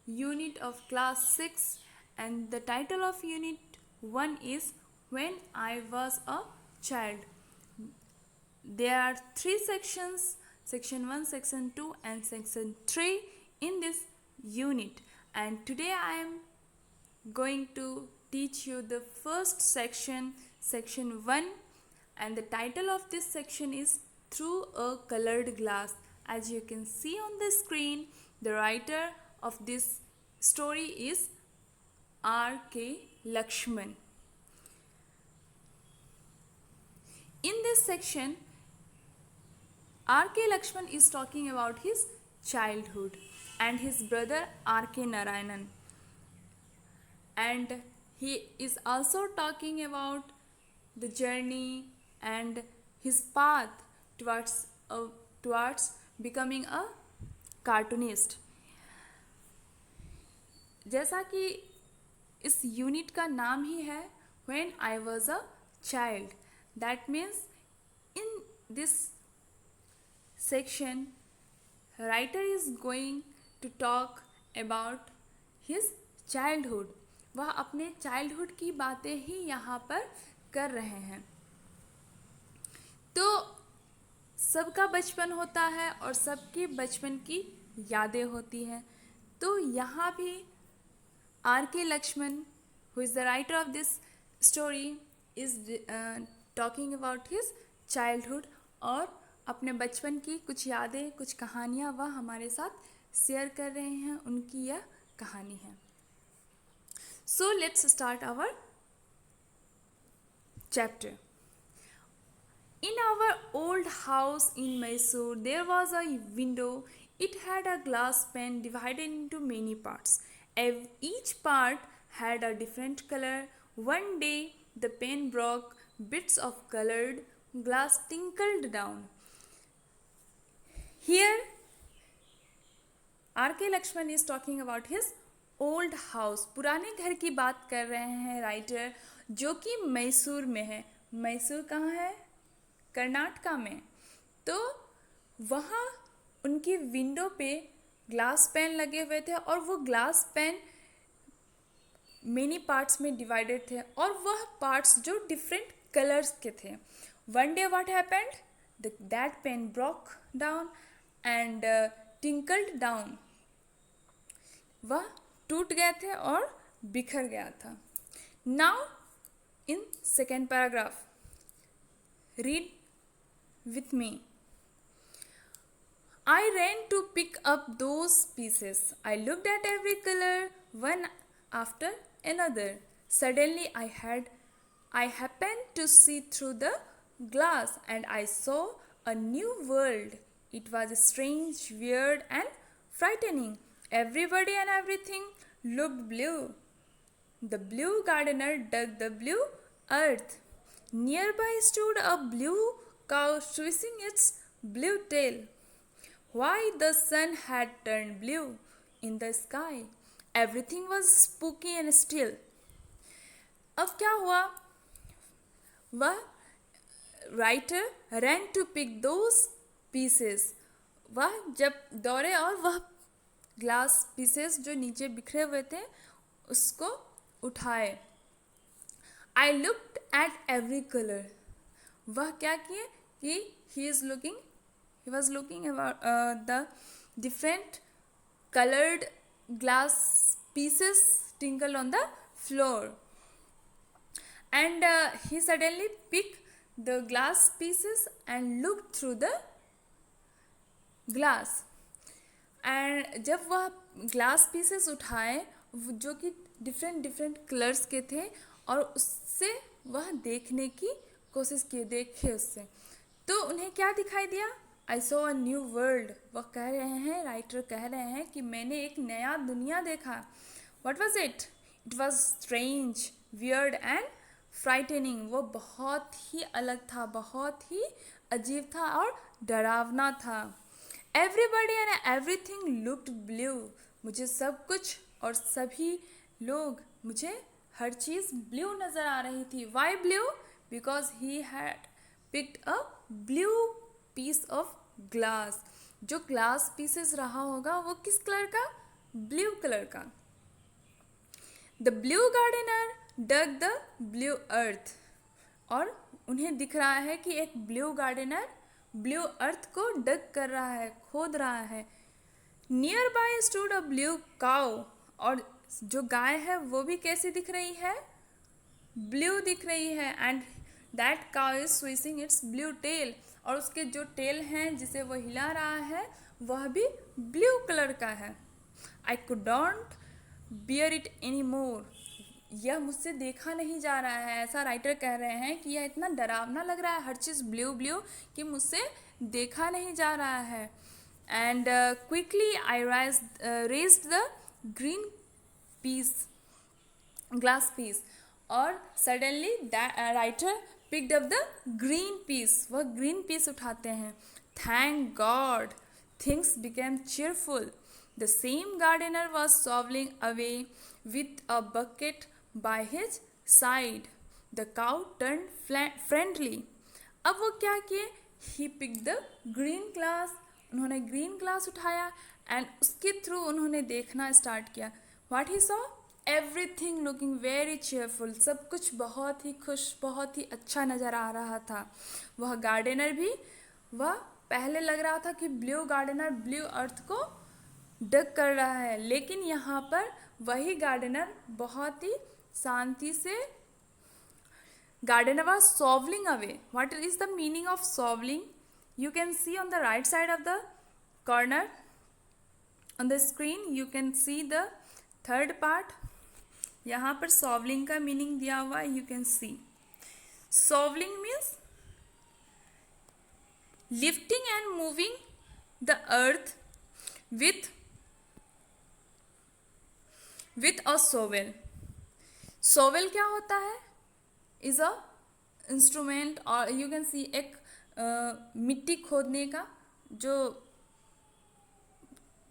unit of class 6, and the title of unit 1 is When I Was a Child. There are 3 sections, section 1, section 2 and section 3 in this unit, and today I am going to teach you the first section, section 1, and the title of this section is Through a Colored Glass. As you can see on the screen, the writer of this story is R.K. Lakshman. In this section, R.K. Lakshman is talking about his childhood and his brother R.K. Narayanan. And he is also talking about the journey and his path towards becoming a cartoonist. जैसा कि इस unit का नाम ही है When I Was a Child, that means in this section writer is going to talk about his childhood. वह अपने childhood की बातें ही यहाँ पर कर रहे हैं. तो सबका बचपन होता है और सबके बचपन की यादें होती हैं. तो यहाँ भी R.K. Lakshman, who is the writer of this story, is talking about his childhood और अपने बचपन की कुछ यादें, कुछ कहानियाँ वह हमारे साथ शेयर कर रहे हैं. उनकी यह कहानी है. So let's start our chapter. In our old house in Mysore, there was a window. It had a glass pane divided into many parts. Each part had a different color. One day, the pane broke. Bits of colored glass tinkled down. Here, R.K. Lakshman is talking about his old house. पुराने घर की बात कर रहे हैं writer, जो कि मैसूर में है. मैसूर कहाँ है? कर्नाटका में. तो वहाँ उनकी विंडो पे ग्लास पेन लगे हुए थे और वो ग्लास पेन मेनी पार्ट्स में डिवाइडेड थे और वह पार्ट्स जो डिफरेंट कलर्स के थे. One day what happened, that pane broke down and tinkled down. वह टूट गए थे और बिखर गया था. Now in second paragraph, read with me. I ran to pick up those pieces. I looked at every color, one after another. Suddenly I happened to see through the glass and I saw a new world. It was strange, weird and frightening. Everybody and everything looked blue. The blue gardener dug the blue earth. Nearby stood a blue cow swishing its blue tail. Why, the sun had turned blue in the sky. Everything was spooky and still. अब क्या हुआ? वह writer ran to pick those pieces. वह जब दौड़े और वह glass pieces जो नीचे बिखरे हुए थे उसको उठाए. I looked at every colour. वह क्या किए कि he was looking the different coloured glass pieces tinkle on the floor and he suddenly pick the glass pieces and look through the glass. And जब वह ग्लास पीसेस उठाए जो कि different colours के थे और उससे वह देखने की कोशिश की, देखे उससे, तो उन्हें क्या दिखाई दिया? I saw a new world. वह कह रहे हैं, राइटर कह रहे हैं कि मैंने एक नया दुनिया देखा. What was it? It was strange, weird and frightening. वो बहुत ही अलग था, बहुत ही अजीब था और डरावना था. Everybody and everything looked blue. मुझे सब कुछ और सभी लोग, मुझे हर चीज़ ब्लू नज़र आ रही थी. Why blue? Because he had picked a blue piece of glass. जो ग्लास पीसेस रहा होगा वो किस कलर का? ब्लू कलर का। The blue gardener dug the blue earth, और उन्हें दिख रहा है कि एक ब्लू गार्डनर ब्लू अर्थ को डग कर रहा है, खोद रहा है। Near by stood a blue cow, और जो गाय है वो भी कैसी दिख रही है, ब्लू दिख रही है। And that cow is switching its blue tail, और उसके जो टेल हैं जिसे वो हिला रहा है वह भी ब्लू कलर का है। I could don't bear it any more, यह मुझसे देखा नहीं जा रहा है। ऐसा राइटर कह रहे हैं कि यह इतना डरावना लग रहा है, हर चीज़ ब्लू ब्लू, कि मुझसे देखा नहीं जा रहा है। And quickly I raised the green piece, glass piece, और suddenly writer picked up the green piece, वह ग्रीन पीस उठाते हैं। Thank God things became cheerful. The same gardener was shoveling away with a bucket by his side. The cow turned friendly. अब वो क्या किए, he picked the green glass, उन्होंने green glass उठाया, and उसके through उन्होंने देखना स्टार्ट किया। What he saw? Everything looking very cheerful. सब कुछ बहुत ही खुश, बहुत ही अच्छा नज़र आ रहा था। वह गार्डनर भी, वह पहले लग रहा था कि ब्लू गार्डनर ब्लू अर्थ को डग कर रहा है, लेकिन यहाँ पर वही गार्डनर बहुत ही शांति से, gardener was shoveling away. What is the meaning of shoveling? You can see on the right side of the corner on the screen, you can see the third part. यहाँ पर shoveling का meaning दिया हुआ है, you can see. Shoveling means lifting and moving the earth with a shovel. shovel क्या होता है, is a instrument, और यू कैन सी एक मिट्टी खोदने का जो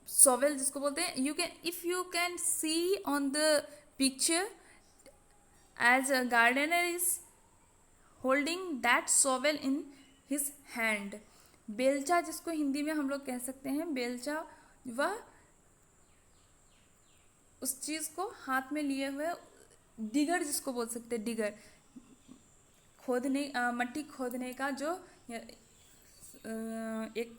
shovel जिसको बोलते हैं, you can, if you can see on the picture, as a gardener is holding that shovel in his hand. बेलचा जिसको हिंदी में हम लोग कह सकते हैं, बेलचा, वह उस चीज़ को हाथ में लिए हुए, डिगर जिसको बोल सकते हैं, डिगर, खोदने, मट्टी खोदने का जो एक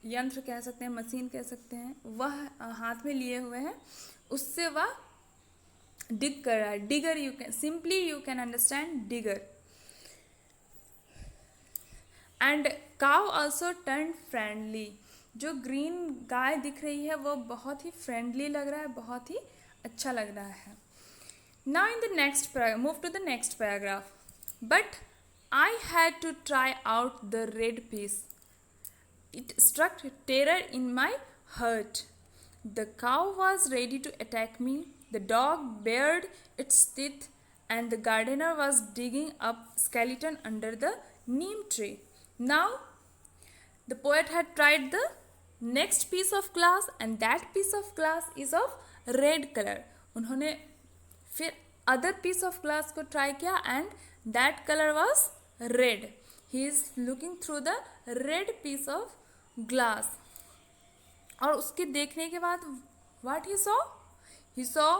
यंत्र कह सकते हैं, मशीन कह सकते हैं, वह हाथ में लिए हुए हैं, उससे वह डिग कर रहा है। Digger, you can simply you can understand digger. And cow also turn friendly, जो ग्रीन गाय दिख रही है वो बहुत ही फ्रेंडली लग रहा है, बहुत ही अच्छा लग रहा है। Now in the next move to the next paragraph. But I had to try out the red piece, it struck terror in my heart. The cow was ready to attack me, the dog bared its teeth, and the gardener was digging up skeleton under the neem tree. Now the poet had tried the next piece of glass, and that piece of glass is of red color. उन्होंने फिर other piece of glass को try किया, and that color was red. He is looking through the red piece of glass. और उसके देखने के बाद what he saw? He saw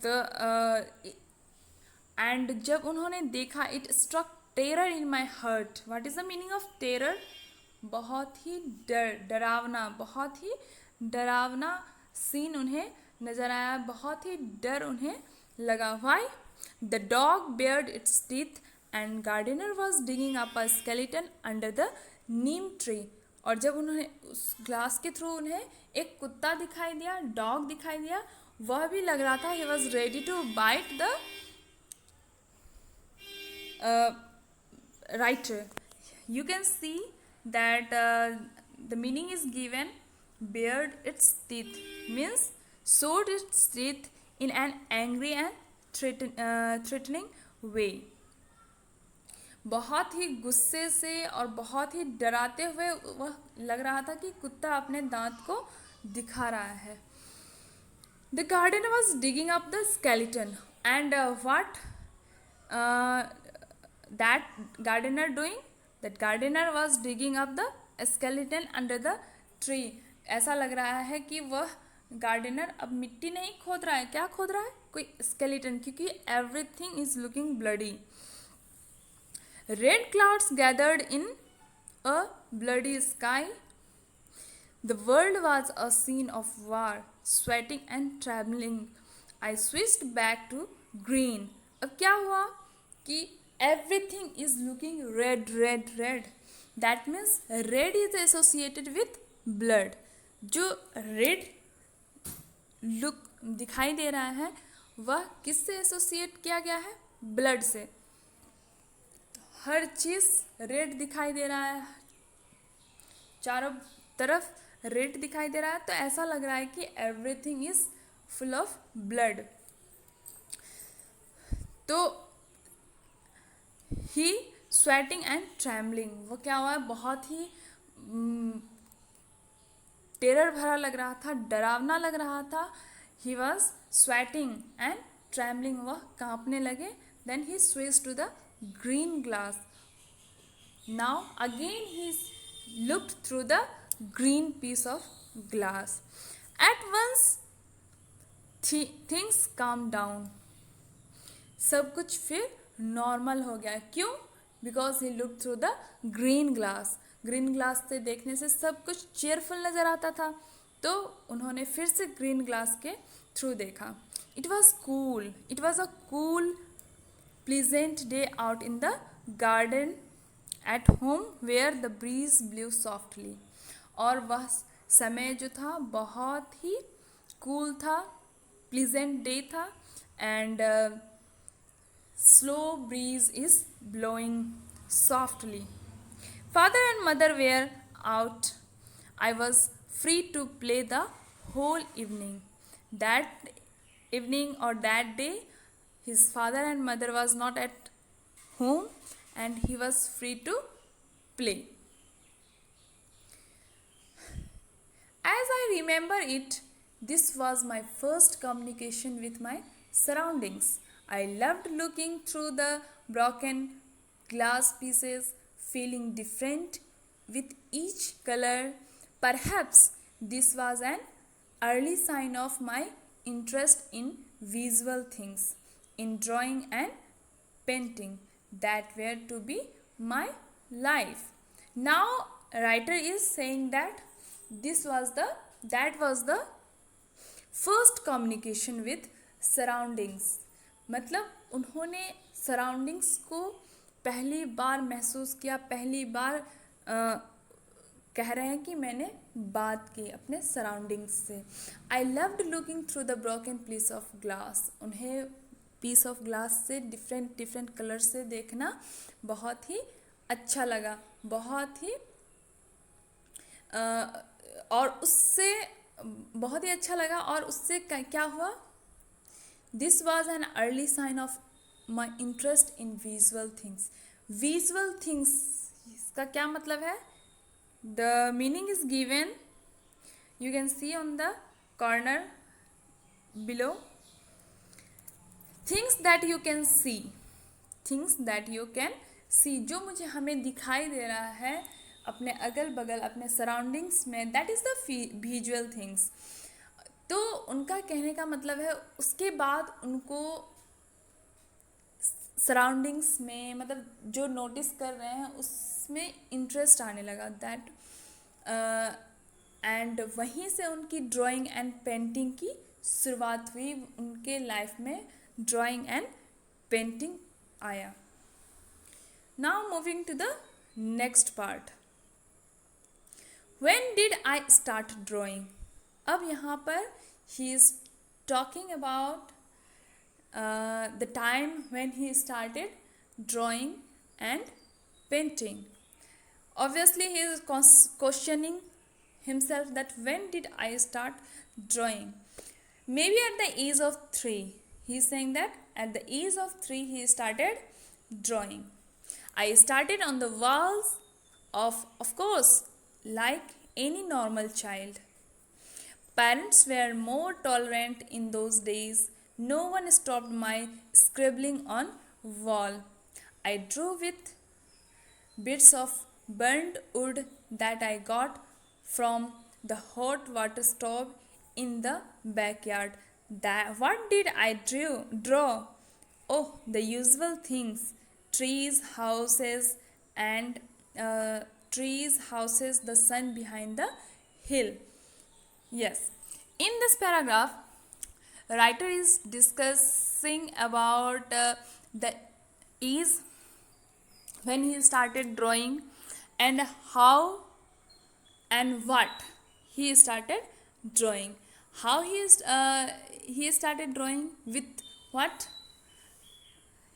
the and जब उन्होंने देखा, it struck terror in my heart. What is the meaning of terror? बहुत ही डरावना, बहुत ही डरावना सीन उन्हें नज़र आया, बहुत ही डर उन्हें लगा। Why? The dog bared its teeth and gardener was digging up a skeleton under the neem tree. और जब उन्होंने उस ग्लास के थ्रू उन्हें एक कुत्ता दिखाई दिया, डॉग दिखाई दिया, वह भी लग रहा था, he was ready to bite the writer. You can see that the meaning is given, bared its teeth means showed its teeth in an angry and threatening way. बहुत ही गुस्से से और बहुत ही डराते हुए वह लग रहा था कि कुत्ता अपने दांत को दिखा रहा है। The gardener was digging up the skeleton, and what that gardener doing? That gardener was digging up the skeleton under the tree. ऐसा लग रहा है कि वह गार्डनर अब मिट्टी नहीं खोद रहा है, क्या खोद रहा है, कोई स्केलेटन, क्योंकि everything is looking bloody. Red clouds gathered in a bloody sky. The world was a scene of war, sweating and trembling. I switched back to green. अब क्या हुआ कि everything is looking red, red, red. That means red is associated with blood. जो red look दिखाई दे रहा है वह किससे एसोसिएट किया गया है, ब्लड से. हर चीज़ रेड दिखाई दे रहा है, चारों तरफ रेड दिखाई दे रहा है, तो ऐसा लग रहा है कि everything is full of blood. तो ही स्वेटिंग एंड ट्रैम्बलिंग, वो क्या हुआ है, बहुत ही टेरर भरा लग रहा था, डरावना लग रहा था. He was sweating and trembling, वह कांपने लगे. Then he switch to the green glass. Now again he looked through the green piece of glass. At once things calmed down. सब कुछ फिर नॉर्मल हो गया. क्यों? Because he look through the green glass. Green glass से देखने से सब कुछ चेयरफुल नज़र आता था, तो उन्होंने फिर से ग्रीन ग्लास के थ्रू देखा. It was cool. It was a cool pleasant day out in the garden at home where the breeze blew softly. और वह समय जो था बहुत ही कूल था, प्लीजेंट डे था, and slow breeze is blowing softly. Father and mother were out. I was free to play the whole evening. That evening और that day his father and mother was not at home and he was free to play. As I remember it, this was my first communication with my surroundings. I loved looking through the broken glass pieces, feeling different with each color. Perhaps this was an early sign of my interest in visual things, in drawing and painting that were to be my life. Now writer is saying that that was the first communication with surroundings. मतलब उन्होंने surroundings को पहली बार महसूस किया, पहली बार कह रहे हैं कि मैंने बात की अपने सराउंडिंग्स से. I loved looking through the broken piece of glass. उन्हें पीस ऑफ ग्लास से डिफरेंट कलर से देखना बहुत ही अच्छा लगा, बहुत ही और उससे बहुत ही अच्छा लगा. और उससे क्या हुआ, this was an early sign of my interest in visual things. Visual things का क्या मतलब है, the meaning is given, you can see on the corner below. Things that you can see, things that you can see, जो मुझे हमें दिखाई दे रहा है अपने अगल बगल, अपने सराउंडिंग्स में, that is the visual things. तो उनका कहने का मतलब है उसके बाद उनको सराउंडिंग्स में, मतलब जो नोटिस कर रहे हैं उसमें इंटरेस्ट आने लगा. दैट एंड वहीं से उनकी ड्राइंग एंड पेंटिंग की शुरुआत हुई. उनके लाइफ में ड्राइंग एंड पेंटिंग आया. Now moving to the next part. When did I start drawing. अब यहाँ पर he is talking about the time when he started drawing and painting. Obviously he is questioning himself that when did I start drawing. Maybe at the age of 3. He is saying that at the age of 3 he started drawing. I started on the walls of course, like any normal child. Parents were more tolerant in those days. No one stopped my scribbling on wall. I drew with bits of burned wood that I got from the hot water stove in the backyard. What did I draw? Oh, the usual things: trees, houses, and the sun behind the hill. Yes. In this paragraph, writer is discussing about the ease when he started drawing and how and what he started drawing. How he started drawing with what?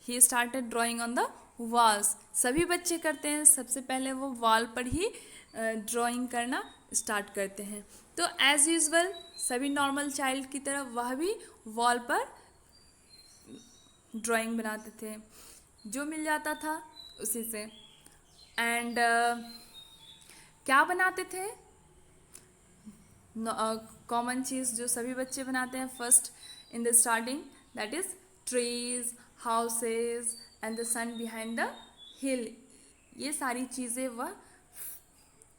He started drawing on the walls. सभी बच्चे करते हैं, सबसे पहले वो wall पर ही drawing करना start करते हैं. तो एज यूजुअल सभी नॉर्मल चाइल्ड की तरह वह भी वॉल पर ड्राइंग बनाते थे, जो मिल जाता था उसी से. एंड क्या बनाते थे? कॉमन चीज़ जो सभी बच्चे बनाते हैं first in the starting, that is trees, houses and the sun behind the hill. ये सारी चीज़ें वह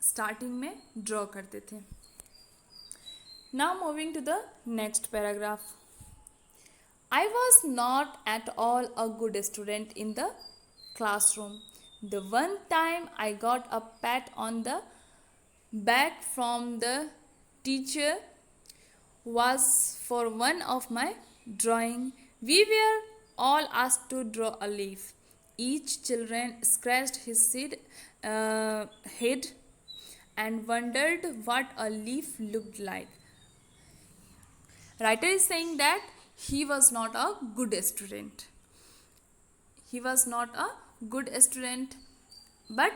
स्टार्टिंग में ड्रॉ करते थे. Now moving to the next paragraph. I was not at all a good student in the classroom. The one time I got a pat on the back from the teacher was for one of my drawing. We were all asked to draw a leaf. Each children scratched his head and wondered what a leaf looked like. Writer is saying that he was not a good student. He was not a good student, but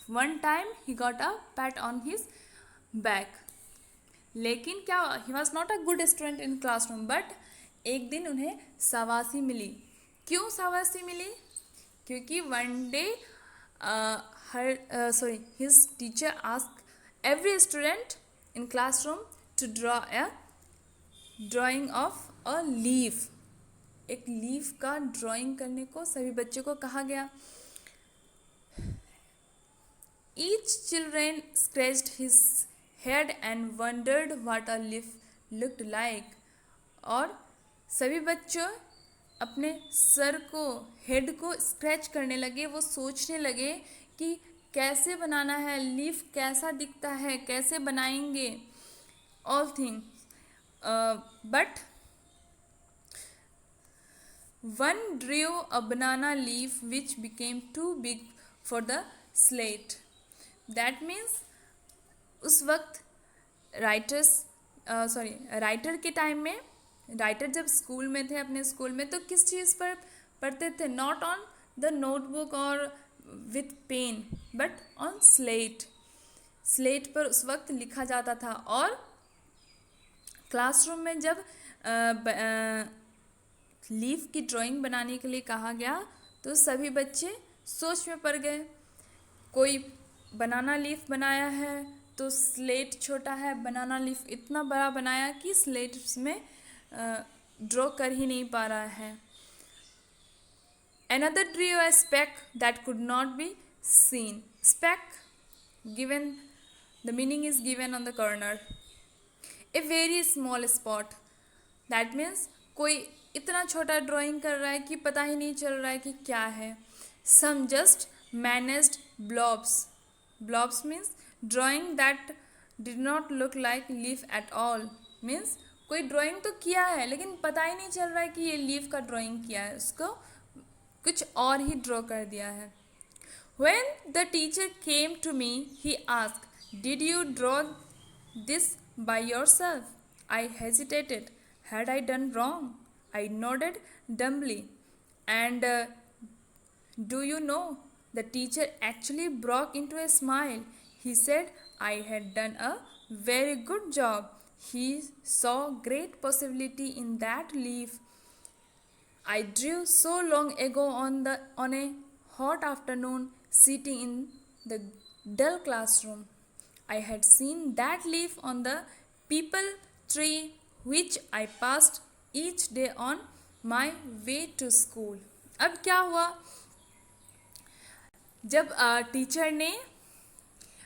one time he got a pat on his back. लेकिन क्या, he was not a good student in classroom, but एक दिन उन्हें शाबाशी मिली. क्यों शाबाशी मिली? क्योंकि one day his teacher asked every student in classroom to draw a drawing of a leaf. एक लीफ का ड्राइंग करने को सभी बच्चों को कहा गया. Each children scratched his head and wondered what a leaf looked like. और सभी बच्चों अपने सर को, हेड को स्क्रैच करने लगे. वो सोचने लगे कि कैसे बनाना है, लीफ कैसा दिखता है, कैसे बनाएंगे, all things. But one drew a banana leaf which became too big for the slate. That means उस वक्त राइटर के टाइम में, राइटर जब स्कूल में थे, अपने स्कूल में, तो किस चीज़ पर पढ़ते थे? नॉट ऑन द नोटबुक और with pen, but on slate. Slate पर उस वक्त लिखा जाता था. और क्लासरूम में जब लीफ की ड्राइंग बनाने के लिए कहा गया तो सभी बच्चे सोच में पड़ गए. कोई बनाना लीफ बनाया है तो स्लेट छोटा है, बनाना लीफ इतना बड़ा बनाया कि स्लेट में ड्रॉ कर ही नहीं पा रहा है. Another drew a speck that could not be seen. Speck, given, the meaning is given on the corner. A very small spot. That means कोई इतना छोटा ड्राइंग कर रहा है कि पता ही नहीं चल रहा है कि क्या है. Some just managed blobs. Blobs means drawing that did not look like leaf at all. Means कोई ड्राइंग तो किया है लेकिन पता ही नहीं चल रहा है कि ये लीफ का ड्राइंग किया है, उसको कुछ और ही ड्रॉ कर दिया है. When the teacher came to me, he asked, "Did you draw this by yourself?" I hesitated. Had I done wrong? I nodded dumbly. And do you know, the teacher actually broke into a smile. He said I had done a very good job. He saw great possibility in that leaf I drew so long ago on a hot afternoon sitting in the dull classroom. I had seen that leaf on the peepal tree which I passed each day on my way to school. अब क्या हुआ? जब teacher ने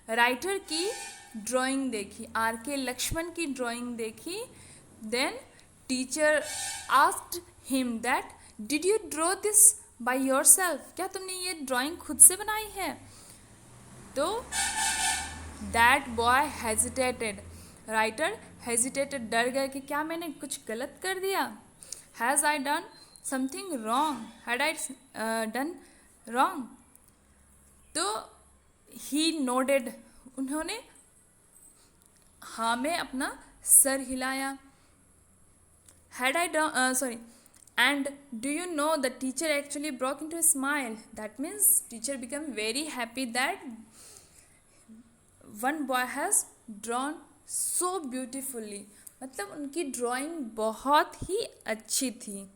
writer की drawing देखी, are के लक्ष्मण की drawing देखी, then teacher asked him that did you draw this by yourself, क्या तुमने ये ड्राइंग खुद से बनाई है? तो that boy hesitated, writer hesitated, डर गए कि क्या मैंने कुछ गलत कर दिया। Has I done something wrong, had I done wrong? तो ही नोडेड, उन्होंने हाँ में अपना सर हिलाया। Had I done sorry, and do you know the teacher actually broke into a smile, that means teacher became very happy that one boy has drawn so beautifully, मतलब उनकी drawing बहुत ही अच्छी थी।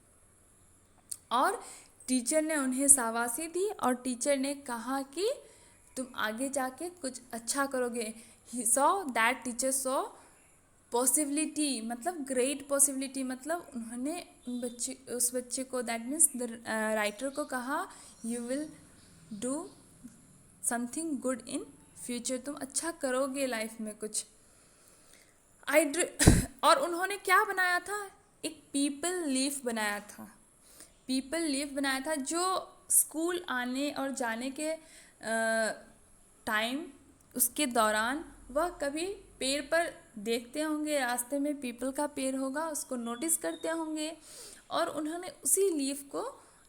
और टीचर ने उन्हें शाबाशी दी और टीचर ने कहा कि तुम आगे जाके कुछ अच्छा करोगे। He saw that teacher saw possibility, मतलब ग्रेट पॉसिबिलिटी, मतलब उन्होंने उस बच्चे को, दैट मीन्स द राइटर को कहा you will do something good in future, तुम अच्छा करोगे लाइफ में कुछ। और उन्होंने क्या बनाया था, एक पीपल लीफ बनाया था, पीपल लीफ बनाया था जो स्कूल आने और जाने के टाइम, उसके दौरान वह कभी पेड़ पर देखते होंगे, रास्ते में पीपल का पेड़ होगा, उसको नोटिस करते होंगे, और उन्होंने उसी लीफ को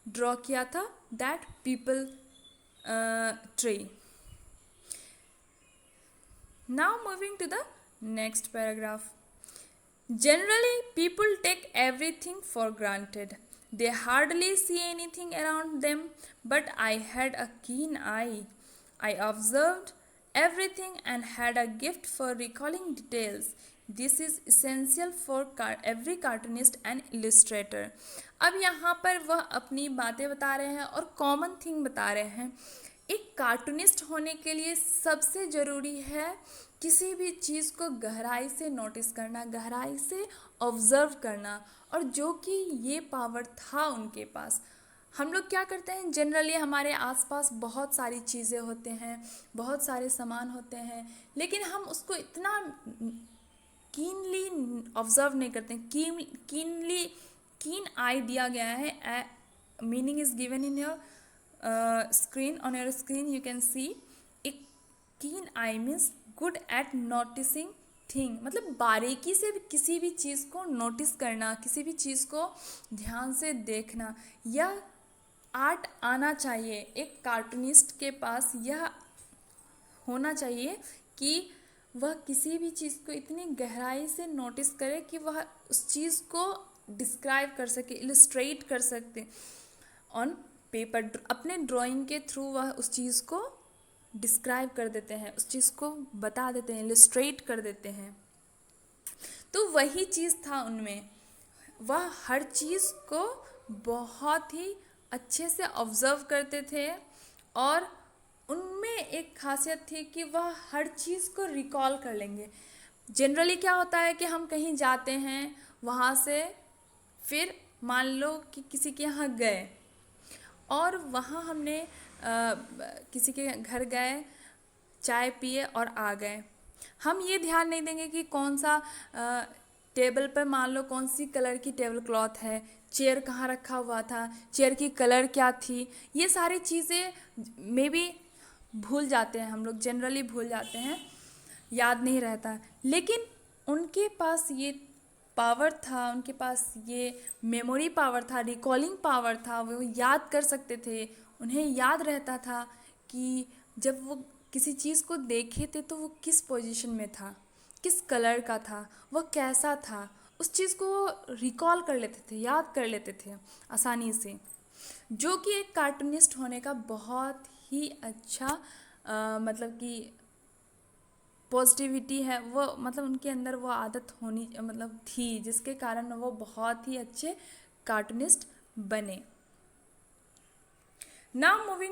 ड्रॉ किया था, that peepal tree. Now moving to the next paragraph. Generally, people take everything for granted. They hardly see anything around them, but I had a keen eye. I observed everything and had a gift for recalling details. This is essential for every cartoonist and illustrator. अब यहाँ पर वह अपनी बातें बता रहे हैं और कॉमन थिंग बता रहे हैं। एक कार्टूनिस्ट होने के लिए सबसे ज़रूरी है किसी भी चीज़ को गहराई से नोटिस करना, गहराई से ऑब्ज़र्व करना, और जो कि ये पावर था उनके पास। हम लोग क्या करते हैं, जनरली हमारे आसपास बहुत सारी चीज़ें होते हैं, बहुत सारे सामान होते हैं, लेकिन हम उसको इतना कीनली ऑब्ज़र्व नहीं करते। कीन आई दिया गया है, meaning is given in your screen, on your screen you can see, a keen eye means good at noticing thing, मतलब बारीकी से किसी भी चीज़ को नोटिस करना, किसी भी चीज़ को ध्यान से देखना। यह आर्ट आना चाहिए, एक कार्टूनिस्ट के पास यह होना चाहिए कि वह किसी भी चीज़ को इतनी गहराई से नोटिस करे कि वह उस चीज़ को डिस्क्राइब कर सके, इलस्ट्रेट कर सकते ऑन पेपर। अपने ड्राइंग के थ्रू वह उस चीज़ को डिस्क्राइब कर देते हैं, उस चीज़ को बता देते हैं, इलस्ट्रेट कर देते हैं। तो वही चीज़ था उनमें, वह हर चीज़ को बहुत ही अच्छे से ऑब्ज़र्व करते थे, और उनमें एक खासियत थी कि वह हर चीज़ को रिकॉल कर लेंगे। जनरली क्या होता है कि हम कहीं जाते हैं, वहाँ से फिर मान लो कि किसी के यहाँ गए और वहाँ हमने किसी के घर गए, चाय पिए और आ गए, हम ये ध्यान नहीं देंगे कि कौन सा टेबल पर मान लो कौन सी कलर की टेबल क्लॉथ है, चेयर कहाँ रखा हुआ था, चेयर की कलर क्या थी, ये सारी चीज़ें मे बी भूल जाते हैं हम लोग, जनरली भूल जाते हैं, याद नहीं रहता। लेकिन उनके पास ये पावर था, उनके पास ये मेमोरी पावर था, रिकॉलिंग पावर था, वो याद कर सकते थे, उन्हें याद रहता था कि जब वो किसी चीज़ को देखे थे तो वो किस पोजीशन में था, किस कलर का था, वह कैसा था, उस चीज़ को वो रिकॉल कर लेते थे, याद कर लेते थे आसानी से, जो कि एक कार्टूनिस्ट होने का बहुत ही अच्छा मतलब कि पॉजिटिविटी है, वो मतलब उनके अंदर वो आदत होनी मतलब थी, जिसके कारण वो बहुत ही अच्छे कार्टूनिस्ट बने। Now moving